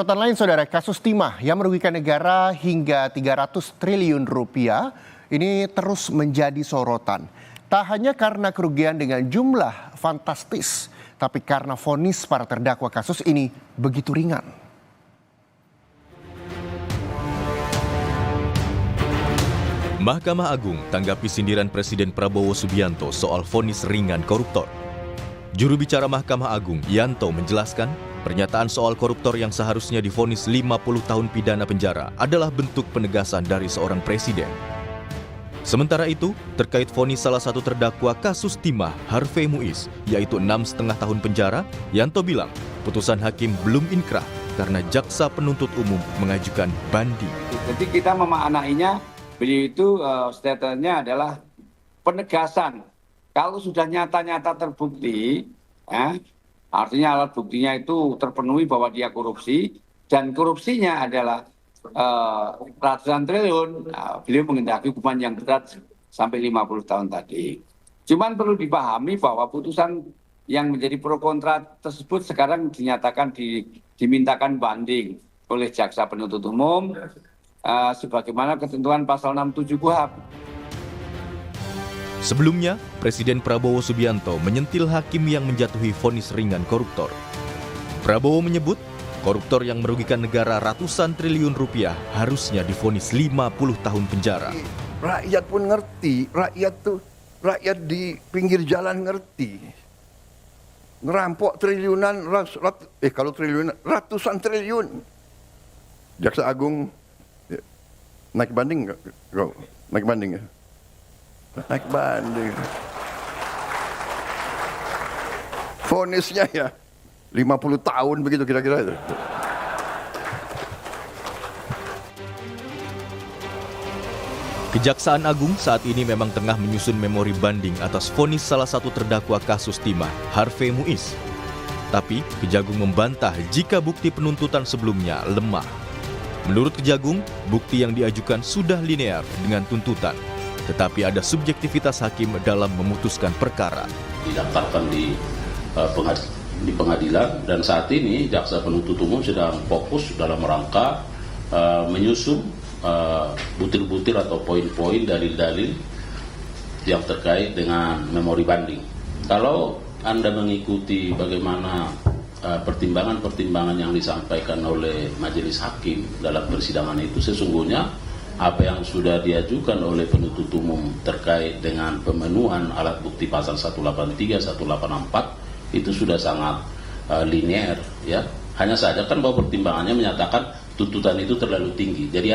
Catatan lain, saudara, kasus timah yang merugikan negara hingga 300 triliun rupiah ini terus menjadi sorotan. Tak hanya karena kerugian dengan jumlah fantastis, tapi karena vonis para terdakwa kasus ini begitu ringan. Mahkamah Agung tanggapi sindiran Presiden Prabowo Subianto soal vonis ringan koruptor. Juru bicara Mahkamah Agung, Yanto, menjelaskan pernyataan soal koruptor yang seharusnya divonis 50 tahun pidana penjara adalah bentuk penegasan dari seorang presiden. Sementara itu, terkait vonis salah satu terdakwa kasus timah, Harvey Muiz, yaitu 6,5 tahun penjara, Yanto bilang putusan hakim belum inkrah karena jaksa penuntut umum mengajukan banding. Jadi kita memaknainya, beliau itu statementnya adalah penegasan. Kalau sudah nyata-nyata terbukti, artinya alat buktinya itu terpenuhi bahwa dia korupsi, dan korupsinya adalah ratusan triliun, beliau mengendaki hukuman yang berat sampai 50 tahun tadi. Cuman perlu dipahami bahwa putusan yang menjadi pro kontra tersebut sekarang dinyatakan dimintakan banding oleh jaksa penuntut umum, sebagaimana ketentuan pasal 67 KUHP. Sebelumnya, Presiden Prabowo Subianto menyentil hakim yang menjatuhi vonis ringan koruptor. Prabowo menyebut, koruptor yang merugikan negara ratusan triliun rupiah harusnya divonis 50 tahun penjara. Rakyat pun ngerti, rakyat di pinggir jalan ngerti. Ngerampok triliunan, ratusan triliun. Jaksa Agung naik banding nggak? Naik banding ya? Naik banding. Vonisnya ya 50 tahun begitu kira-kira itu. Kejaksaan Agung saat ini memang tengah menyusun memori banding atas vonis salah satu terdakwa kasus timah, Harvey Muiz. Tapi Kejagung membantah jika bukti penuntutan sebelumnya lemah. Menurut Kejagung, bukti yang diajukan sudah linear dengan tuntutan. Tetapi ada subjektivitas hakim dalam memutuskan perkara. Didaftarkan di pengadilan, dan saat ini jaksa penuntut umum sedang fokus dalam rangka menyusun butir-butir atau poin-poin dalil-dalil yang terkait dengan memori banding. Kalau Anda mengikuti bagaimana pertimbangan-pertimbangan yang disampaikan oleh majelis hakim dalam persidangan itu, sesungguhnya apa yang sudah diajukan oleh penuntut umum terkait dengan pemenuhan alat bukti pasal 183, 184 itu sudah sangat linear, ya. Hanya saja kan bahwa pertimbangannya menyatakan tuntutan itu terlalu tinggi. Jadi